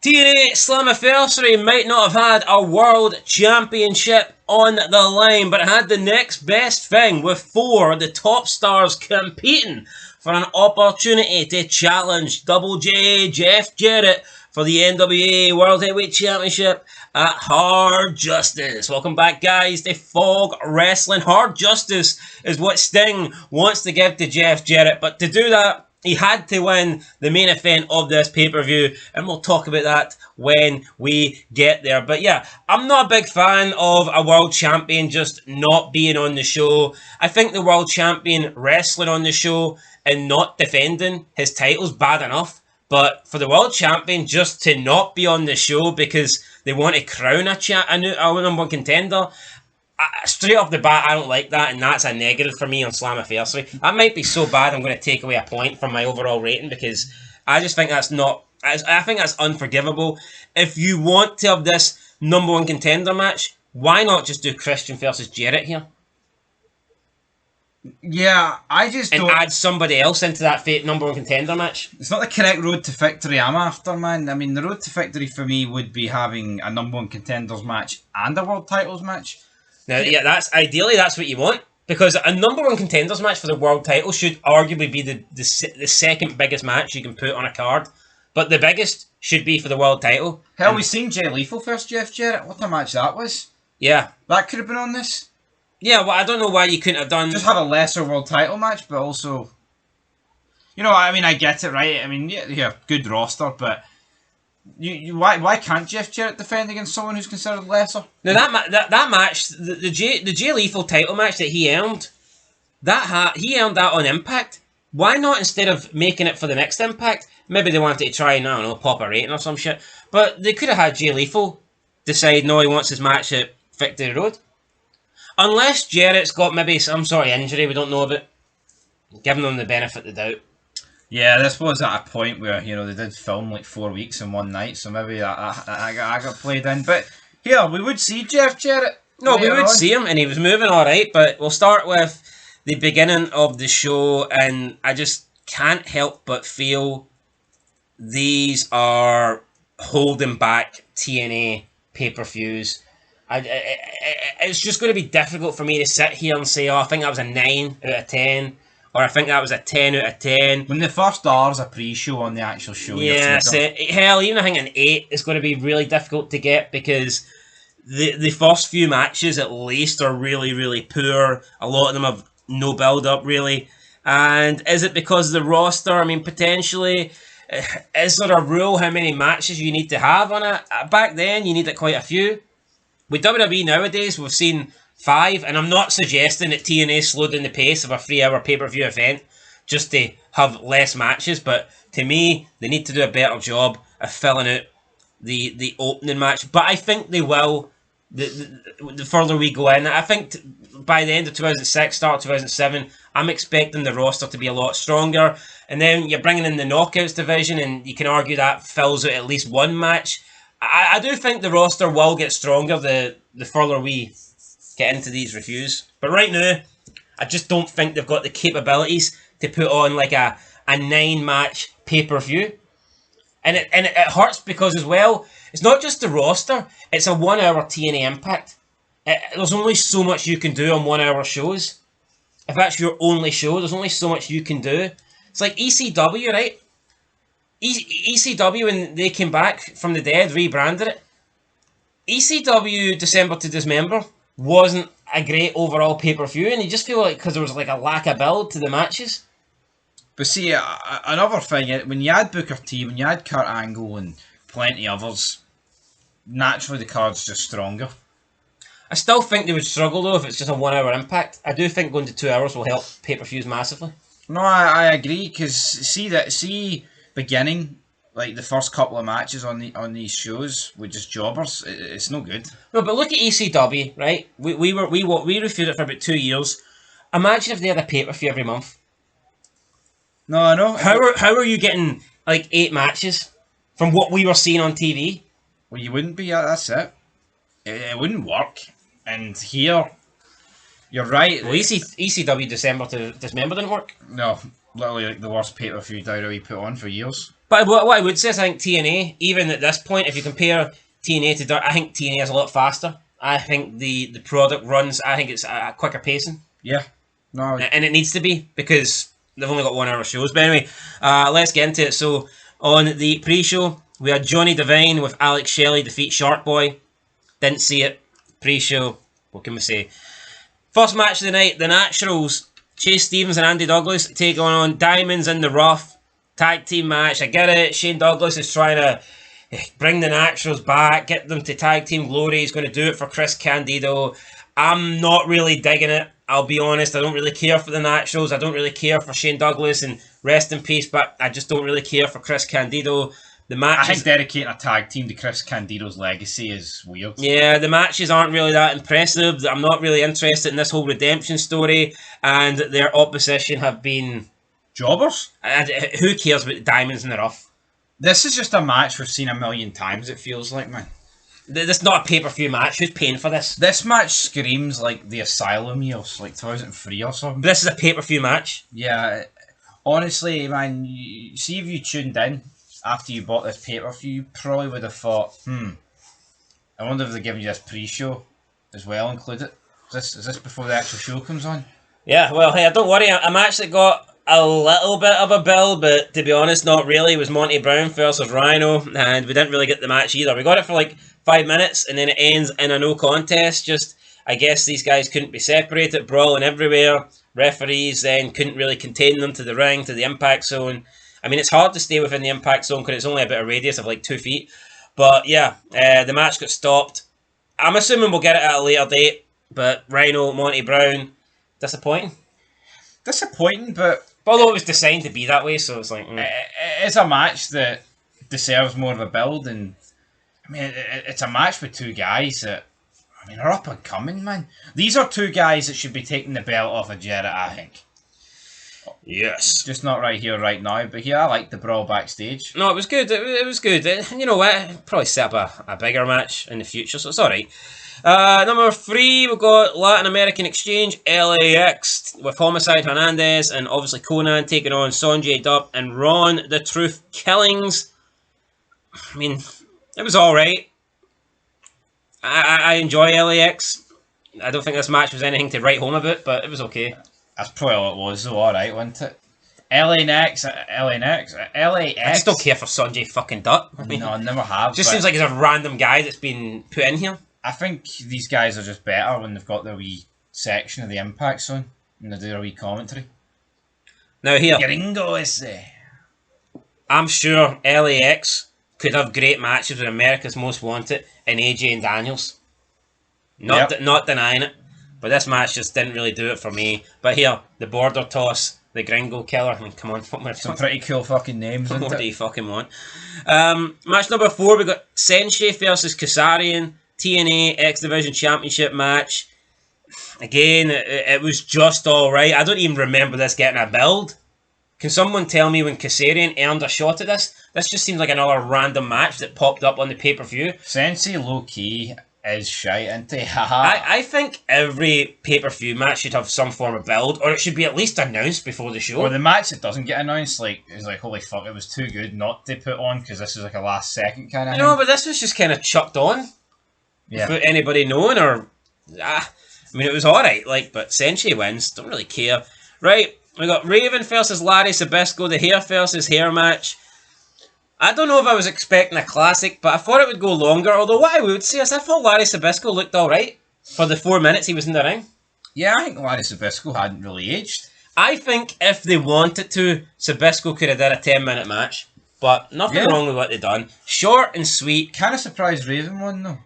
TNA Slammiversary might not have had a World Championship on the line, but it had the next best thing, with 4 of the top stars competing for an opportunity to challenge Double J Jeff Jarrett for the NWA World Heavyweight Championship at Hard Justice. Welcome back, guys, to Fog Wrestling. Hard Justice is what Sting wants to give to Jeff Jarrett, but to do that, he had to win the main event of this pay-per-view, and we'll talk about that when we get there. But yeah, I'm not a big fan of a world champion just not being on the show. I think the world champion wrestling on the show and not defending his title's bad enough. But for the world champion just to not be on the show because they want to crown a number one contender, straight off the bat, I don't like that, and that's a negative for me on Slammiversary. That might be so bad I'm going to take away a point from my overall rating, because I just think that's not... I think that's unforgivable. If you want to have this number one contender match, why not just do Christian versus Jarrett here? Yeah, I just don't... And add somebody else into that number one contender match. It's not the correct road to victory I'm after, man. I mean, the road to victory for me would be having a number one contenders match and a world titles match. Now, yeah, ideally that's what you want, because a number one contenders match for the world title should arguably be the second biggest match you can put on a card, but the biggest should be for the world title. Hell, we seen Jay Lethal first Jeff Jarrett. What a match that was. Yeah. That could have been on this. Yeah, well, I don't know why you couldn't have done... Just have a lesser world title match, but also... You know, I mean, I get it, right? I mean, yeah, good roster, but... Why can't Jeff Jarrett defend against someone who's considered lesser? Now that match, the Jay Lethal title match that he earned, he earned that on Impact. Why not, instead of making it for the next Impact? Maybe they wanted to try and, I don't know, pop a rating or some shit. But they could have had Jay Lethal decide no, he wants his match at Victory Road. Unless Jarrett's got maybe some sort of injury we don't know about, giving them the benefit of the doubt. Yeah, this was at a point where, you know, they did film like 4 weeks in one night, so maybe I got played in. But here, we would see Jeff Jarrett. No, we would see him, and he was moving alright, but we'll start with the beginning of the show, and I just can't help but feel these are holding back TNA pay-per-views. It's just going to be difficult for me to sit here and say, oh, I think that was a 9 out of 10. Or I think that was a 10 out of 10. When the first hour's a pre-show on the actual show. Yeah, hell, even I think an 8 is going to be really difficult to get, because the first few matches at least are really, really poor. A lot of them have no build-up, really. And is it because of the roster? I mean, potentially, is there a rule how many matches you need to have on it? Back then, you needed quite a few. With WWE nowadays, we've seen 5, and I'm not suggesting that TNA slowed down the pace of a 3-hour pay-per-view event just to have less matches, but to me, they need to do a better job of filling out the opening match. But I think they will, the further we go in. I think by the end of 2006, start of 2007, I'm expecting the roster to be a lot stronger, and then you're bringing in the Knockouts division, and you can argue that fills out at least one match. I do think the roster will get stronger the further we get into these reviews. But right now, I just don't think they've got the capabilities to put on like a 9-match pay-per-view. And it hurts because, as well, it's not just the roster, it's a 1-hour TNA Impact. There's only so much you can do on 1-hour shows. If that's your only show, there's only so much you can do. It's like ECW, right? ECW, when they came back from the dead, rebranded it. ECW December to Dismember wasn't a great overall pay-per-view, and you just feel like because there was like a lack of build to the matches. But see, another thing, when you had Booker T, when you had Kurt Angle and plenty others, naturally the card's just stronger. I still think they would struggle though if it's just a 1-hour Impact. I do think going to 2 hours will help pay-per-views massively. No, I agree, because see beginning, like the first couple of matches on these shows with just jobbers, it's no good. No, but look at ECW, right? We reviewed it for about 2 years. Imagine if they had a pay-per-view every month. No, I know. How are you getting like 8 matches from what we were seeing on TV? Well, you wouldn't be. That's it. It wouldn't work. And here, you're right. Well, ECW December to Dismember didn't work. No, literally like the worst pay-per-view WWE put on for years. But what I would say is I think TNA, even at this point, if you compare TNA to Dark, I think TNA is a lot faster. I think the product runs, I think it's a quicker pacing. Yeah. No. And it needs to be because they've only got 1 hour shows. But anyway, let's get into it. So on the pre-show, we had Johnny Devine with Alex Shelley defeat Shark Boy. Didn't see it. Pre-show, what can we say? First match of the night, the Naturals, Chase Stevens and Andy Douglas take on Diamonds in the Rough. Tag team match. I get it. Shane Douglas is trying to bring the Naturals back, get them to tag team glory. He's going to do it for Chris Candido. I'm not really digging it. I'll be honest. I don't really care for the Naturals. I don't really care for Shane Douglas, and rest in peace, but I just don't really care for Chris Candido. The matches, I think dedicating a tag team to Chris Candido's legacy is weird. Yeah, the matches aren't really that impressive. I'm not really interested in this whole redemption story, and their opposition have been jobbers. Who cares about the Diamonds in the Rough? This is just a match we've seen a million times, it feels like, man. This is not a pay-per-view match. Who's paying for this? This match screams like the Asylum years, like 2003 or something. But this is a pay-per-view match. Yeah, honestly, man, see if you tuned in after you bought this pay-per-view, you probably would have thought, I wonder if they're giving you this pre-show as well included. Is this before the actual show comes on? Yeah, well, hey, don't worry. I'm actually got a little bit of a bill, but to be honest, not really. It was Monty Brown versus Rhino, and we didn't really get the match either. We got it for like 5 minutes, and then it ends in a no contest. Just, I guess these guys couldn't be separated, brawling everywhere. Referees then couldn't really contain them to the ring, to the impact zone. I mean, it's hard to stay within the impact zone because it's only about a radius of like 2 feet. But yeah, the match got stopped. I'm assuming we'll get it at a later date, but Rhino, Monty Brown, disappointing. Disappointing, but although it was designed to be that way, so it's like... It's a match that deserves more of a build, and I mean, it's a match with two guys that, I mean, are up and coming, man. These are two guys that should be taking the belt off of Jarrett, I think. Yes. Just not right here, right now, but yeah, I like the brawl backstage. No, it was good. It was good. You know what? Probably set up a bigger match in the future, so it's alright. Number 3, we've got Latin American Exchange, LAX, with Homicide Hernandez and obviously Conan taking on Sonjay Dutt and Ron the Truth Killings. I mean, it was alright. I enjoy LAX. I don't think this match was anything to write home about, but it was okay. That's probably all it was, though, alright, wasn't it? LAX. I still care for Sonjay fucking Dutt. I mean, no, I never have. Just seems like he's a random guy that's been put in here. I think these guys are just better when they've got their wee section of the impact zone and they do their wee commentary. Now here, Gringo is there. I'm sure LAX could have great matches with America's Most Wanted and AJ and Daniels. Not denying it, but this match just didn't really do it for me. But here, the Border Toss, the Gringo Killer. I mean, come on, some pretty cool fucking names. What more do you fucking want? Match number 4, we got Sensei versus Kasarian. TNA X Division Championship match. Again, it was just alright. I don't even remember this getting a build. Can someone tell me when Kasarian earned a shot at this? This just seems like another random match that popped up on the pay-per-view. Sensei low-key is shite, isn't he? I think every pay-per-view match should have some form of build, or it should be at least announced before the show. Or the match that doesn't get announced, is like, holy fuck, it was too good not to put on, because this is like a last second kind of thing. No, but this was just kind of chucked on. Yeah. Without anybody knowing, or... I mean, it was alright, but Sensei wins. Don't really care. Right, we got Raven versus Larry Zbyszko, the hair versus hair match. I don't know if I was expecting a classic, but I thought it would go longer. Although what I would say is I thought Larry Zbyszko looked alright for the 4 minutes he was in the ring. Yeah, I think Larry Zbyszko hadn't really aged. I think if they wanted to, Zbyszko could have done a 10-minute match. But nothing wrong with what they've done. Short and sweet. Kind of surprised Raven won, though.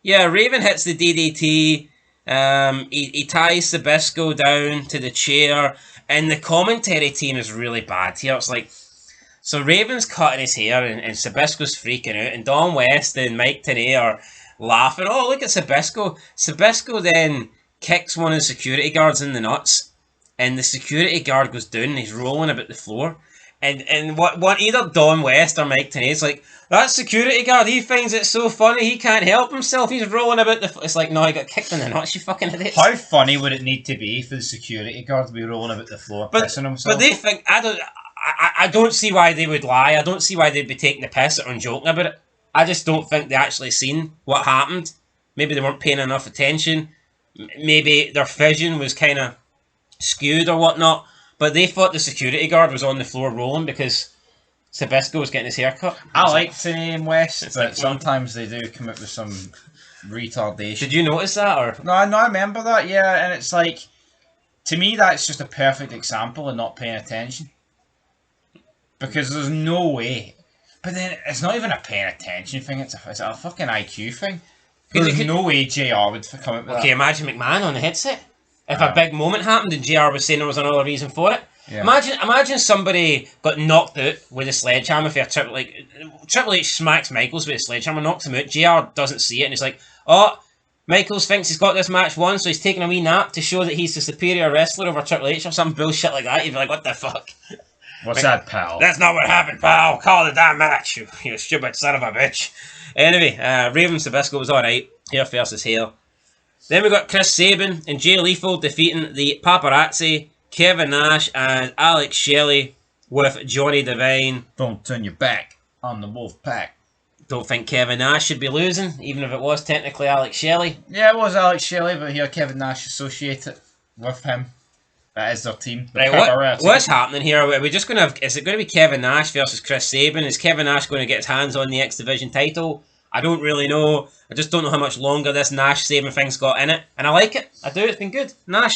Yeah, Raven hits the DDT. He ties Zbyszko down to the chair. And the commentary team is really bad here. It's like... So Raven's cutting his hair and Zbyszko's freaking out. And Don West and Mike Tenay are laughing. Oh, look at Zbyszko. Zbyszko then kicks one of the security guards in the nuts. And the security guard goes down and he's rolling about the floor. And what either Don West or Mike Tenay is like, that security guard, he finds it so funny, he can't help himself, he's rolling about the floor. It's like, no, he got kicked in the nuts, you fucking idiots. How funny would it need to be for the security guard to be rolling about the floor, pissing himself? But they think, I don't see why they would lie. I don't see why they'd be taking the piss or joking about it. I just don't think they actually seen what happened. Maybe they weren't paying enough attention. Maybe their vision was kind of skewed or whatnot. But they thought the security guard was on the floor rolling because ZBYSZKO was getting his hair cut. I like to name West, but sometimes they do come up with some retardation. Did you notice that? Or No, I remember that, yeah, and it's like, to me that's just a perfect example of not paying attention. Because there's no way. But then, it's not even a paying attention thing, it's a fucking IQ thing. There's no way JR would come up with that. Okay, imagine McMahon on the headset. If a big moment happened and JR was saying there was another reason for it. Yeah. Imagine somebody got knocked out with a sledgehammer for a Triple H smacks Michaels with a sledgehammer, knocks him out. JR doesn't see it and he's like, oh, Michaels thinks he's got this match won, so he's taking a wee nap to show that he's the superior wrestler over Triple H or some bullshit like that. You'd be like, what the fuck? What's that, pal? That's not what happened, pal. Call the damn match, you stupid son of a bitch. Anyway, Raven ZBYSZKO was alright. Hair versus hair. Then we got Chris Sabin and Jay Lethal defeating the Paparazzi, Kevin Nash, and Alex Shelley with Johnny Devine. Don't turn your back on the Wolf Pack. Don't think Kevin Nash should be losing, even if it was technically Alex Shelley. Yeah, it was Alex Shelley, but here Kevin Nash associated with him. That is their team. Right, what's happening here? Are we just going to have... Is it going to be Kevin Nash versus Chris Sabin? Is Kevin Nash going to get his hands on the X Division title? I don't really know. I just don't know how much longer this Nash Sabin thing's got in it. And I like it. I do. It's been good. Nash,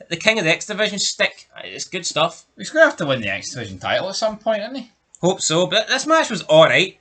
the king of the X Division stick. It's good stuff. He's going to have to win the X Division title at some point, isn't he? Hope so. But this match was alright.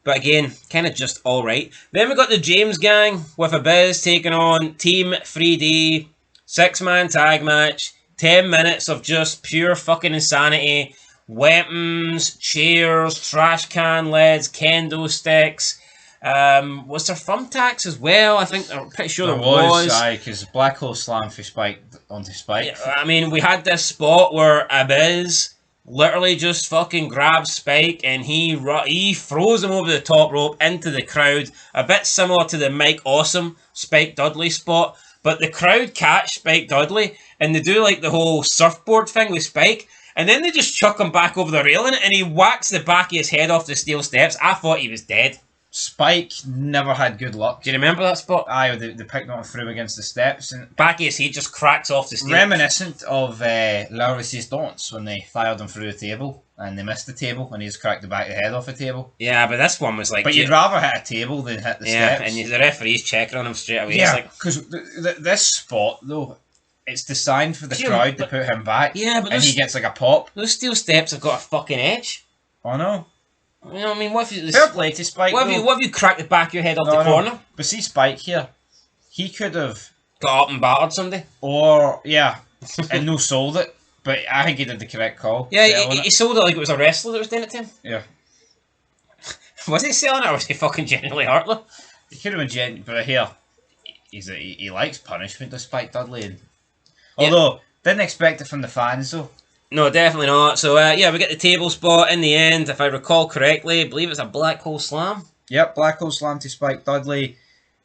But again, kind of just alright. Then we got the James Gang with Abyss taking on Team 3D. 6-man tag match. 10 minutes of just pure fucking insanity. Weapons, chairs, trash can lids, kendo sticks. Was there thumbtacks as well? I'm pretty sure there was. Aye, because Black Hole Slam for Spike onto Spike. Yeah, I mean, we had this spot where Abyss literally just fucking grabs Spike and he throws him over the top rope into the crowd. A bit similar to the Mike Awesome Spike Dudley spot. But the crowd catch Spike Dudley and they do like the whole surfboard thing with Spike. And then they just chuck him back over the railing and he whacks the back of his head off the steel steps. I thought he was dead. Spike never had good luck. Do you remember that spot? Aye, they picked him up through against the steps. And back of his head just cracks off the steel. Reminiscent of La Resistance when they fired him through the table and they missed the table and he just cracked the back of the head off the table. Yeah, but this one was like... But you'd rather hit a table than hit the steps. Yeah, and the referee's checking on him straight away. Yeah, because this spot, though, it's designed for the crowd to put him back. Yeah, but and he gets like a pop. Those steel steps have got a fucking edge. Oh no. You know what I mean? What if you... Fair play to Spike, what if you cracked the back of your head off the corner? But see Spike here, he could have... got up and battered somebody. Or, yeah, and no sold it. But I think he did the correct call. Yeah, he sold it like it was a wrestler that was doing it to him. Yeah. Was he selling it or was he fucking genuinely heartless? He could have been genuine, but here, he likes punishment, does Spike Dudley. And, although, didn't expect it from the fans though. No, definitely not. So, yeah, we get the table spot in the end. If I recall correctly, I believe it's a Black Hole Slam. Yep, Black Hole Slam to Spike Dudley.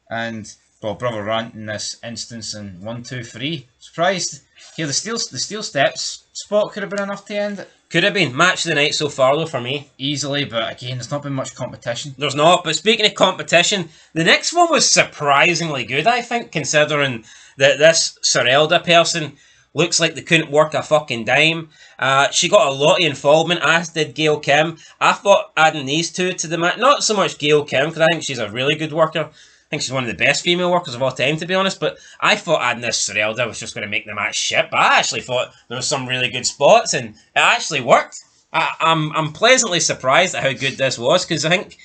And, well, Brother Runt in this instance in 1, 2, 3. Surprised. Here, the steel steps spot could have been enough to end it. Could have been. Match of the night so far, though, for me. Easily, but again, there's not been much competition. There's not, but speaking of competition, the next one was surprisingly good, I think, considering that this Sorelda person looks like they couldn't work a fucking dime. She got a lot of involvement, as did Gail Kim. I thought adding these two to the match, not so much Gail Kim, because I think she's a really good worker. I think she's one of the best female workers of all time, to be honest. But I thought adding this Sorelda was just going to make the match shit. But I actually thought there were some really good spots, and it actually worked. I'm pleasantly surprised at how good this was, because I think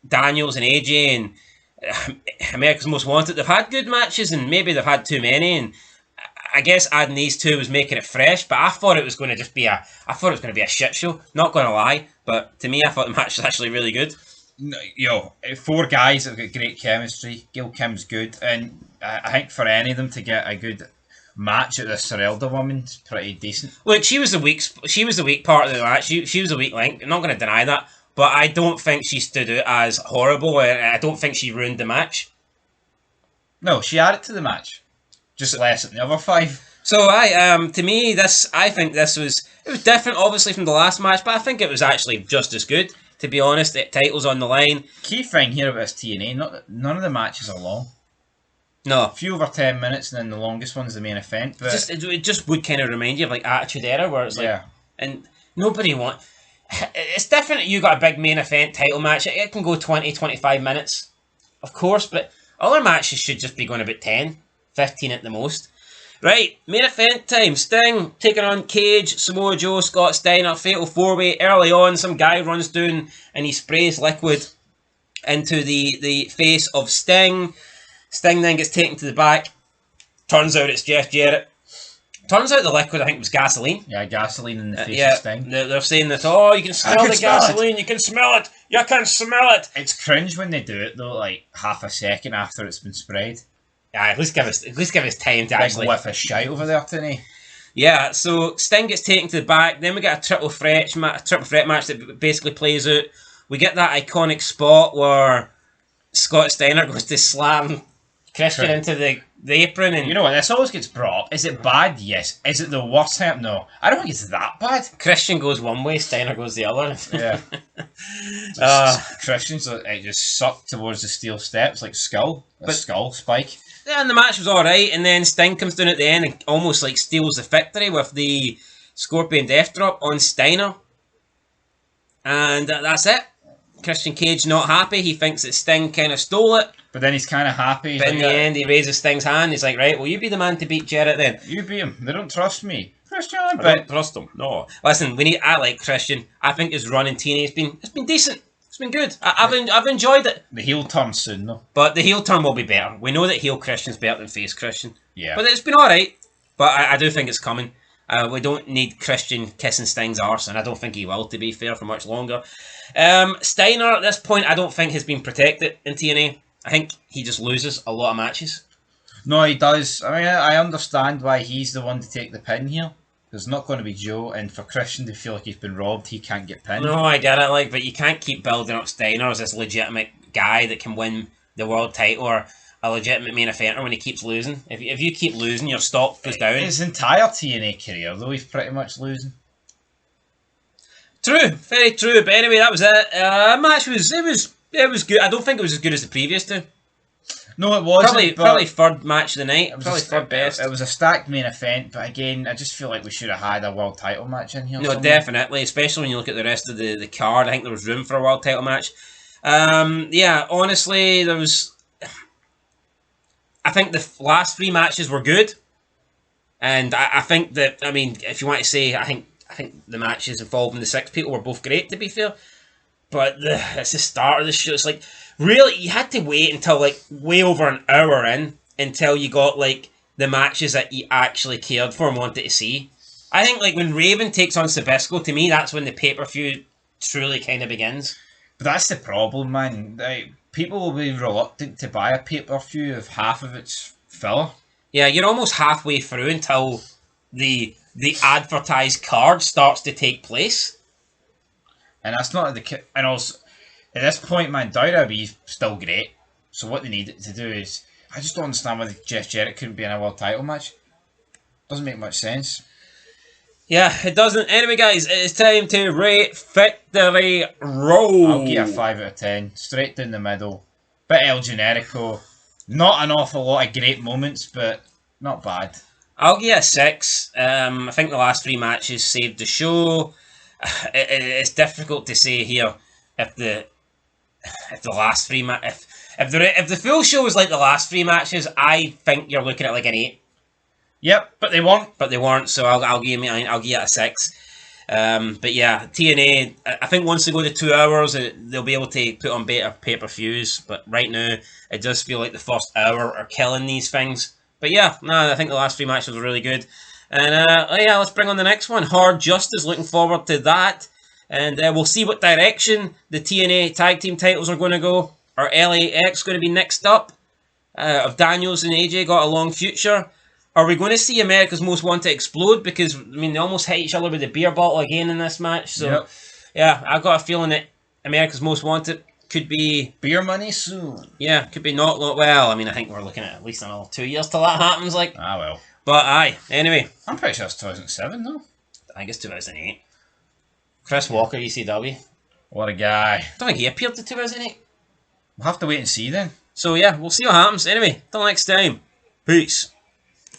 Daniels and AJ and America's Most Wanted, they've had good matches, and maybe they've had too many. And I guess adding these two was making it fresh. But I thought it was going to just be a shit show. Not going to lie, but to me, I thought the match was actually really good. No, 4 guys that have got great chemistry. Gail Kim's good, and I think for any of them to get a good match at this Sorelda woman's pretty decent. Look, she was the weak part of the match. She was a weak link. I'm not going to deny that, but I don't think she stood out as horrible. I don't think she ruined the match. No, she added to the match, just less than the other 5. So to me, I think it was different, obviously, from the last match, but I think it was actually just as good. To be honest, the title's on the line. Key thing here about this TNA, none of the matches are long. No, A few over 10 minutes, and then the longest one's the main event. But it just would kind of remind you of like Attitude Era, where it's like, and nobody want. It's different. You got a big main event title match. It can go 20, 25 minutes, of course, but other matches should just be going about 10, 15 at the most. Right, main event time. Sting taking on Cage, Samoa Joe, Scott Steiner, fatal 4-way. Early on, some guy runs down and he sprays liquid into the face of Sting. Sting then gets taken to the back. Turns out it's Jeff Jarrett. Turns out the liquid, I think, was gasoline. Yeah, gasoline in the face of Sting. They're saying that, oh, you can smell the gasoline, you can smell it, you can smell it. It's cringe when they do it, though, like half a second after it's been sprayed. Yeah, at least give us time to actually whiff a shite over there, didn't he? Yeah, so Sting gets taken to the back. Then we get a triple threat match that basically plays out. We get that iconic spot where Scott Steiner goes to slam Christian into the apron, and you know what? This always gets brought up. Is it bad? Yes. Is it the worst time? No. I don't think it's that bad. Christian goes one way, Steiner goes the other. Yeah. Christian's it just sucked towards the steel steps like skull spike. Yeah, and the match was alright, and then Sting comes down at the end and almost like steals the victory with the Scorpion Death Drop on Steiner. And that's it. Christian Cage not happy. He thinks that Sting kind of stole it. But then he's kind of happy. But in the end, he raises Sting's hand. He's like, right, well, you be the man to beat Jarrett then. You beat him. They don't trust me. Christian, I don't trust him. No. Listen, I like Christian. I think his run in TNA it's been decent. It's been good. I've enjoyed it. The heel turn soon, though. But the heel turn will be better. We know that heel Christian's better than face Christian. Yeah. But it's been alright. But I do think it's coming. We don't need Christian kissing Sting's arse, and I don't think he will, to be fair, for much longer. Steiner, at this point, I don't think has been protected in TNA. I think he just loses a lot of matches. No, he does. I mean, I understand why he's the one to take the pin here. There's not going to be Joe, and for Christian to feel like he's been robbed, he can't get pinned. No, I get it, but you can't keep building up Steiner as this legitimate guy that can win the world title or a legitimate main eventer when he keeps losing. If you keep losing, your stock goes down. His entire TNA career, though, he's pretty much losing. True, very true. But anyway, that was it. Match it was good. I don't think it was as good as the previous two. No, it wasn't. Probably third match of the night. Probably third best. It was a stacked main event, but again, I just feel like we should have had a world title match in here. No, somewhere. Definitely, especially when you look at the rest of the card. I think there was room for a world title match. Yeah, honestly, there was. I think the last three matches were good, and I think that, I mean, if you want to say, I think the matches involving the 6 people were both great, to be fair. But it's the start of the show. It's like, really, you had to wait until like way over an hour in until you got like the matches that you actually cared for and wanted to see. I think like when Raven takes on ZBYSZKO, to me, that's when the pay-per-view truly kind of begins. But that's the problem, man. Like, people will be reluctant to buy a pay-per-view if half of it's filler. Yeah, you're almost halfway through until the advertised card starts to take place. And that's not and also, at this point, man, WWE's still great. So what they need to do is, I just don't understand why Jeff Jarrett couldn't be in a world title match. Doesn't make much sense. Yeah, it doesn't. Anyway, guys, it's time to rate Victory Road. I'll give it a 5 out of 10. Straight down the middle. Bit El Generico. Not an awful lot of great moments, but not bad. I'll give it a 6. I think the last 3 matches saved the show. It's difficult to say here if the last 3 if the full show was like the last 3 matches, I think you're looking at like an 8. Yep, but they weren't. So I'll give it a 6. But yeah, TNA. I think once they go to 2 hours, they'll be able to put on better pay-per-views. But right now, it does feel like the first hour are killing these things. But yeah, no, I think the last 3 matches were really good. And yeah, let's bring on the next one. Hard Justice, looking forward to that. And we'll see what direction the TNA tag team titles are going to go. Are LAX going to be next up? Have Daniels and AJ got a long future? Are we going to see America's Most Wanted explode? Because, I mean, they almost hit each other with a beer bottle again in this match. So, yep. Yeah, I've got a feeling that America's Most Wanted could be... beer money soon. Yeah, could be not... well, I mean, I think we're looking at least another 2 years till that happens. Like, well. But aye, anyway. I'm pretty sure it's 2007, though. I think it's 2008. Chris Walker, ECW. What a guy. I don't think he appeared to 2008. We'll have to wait and see then. So yeah, we'll see what happens. Anyway, till next time. Peace.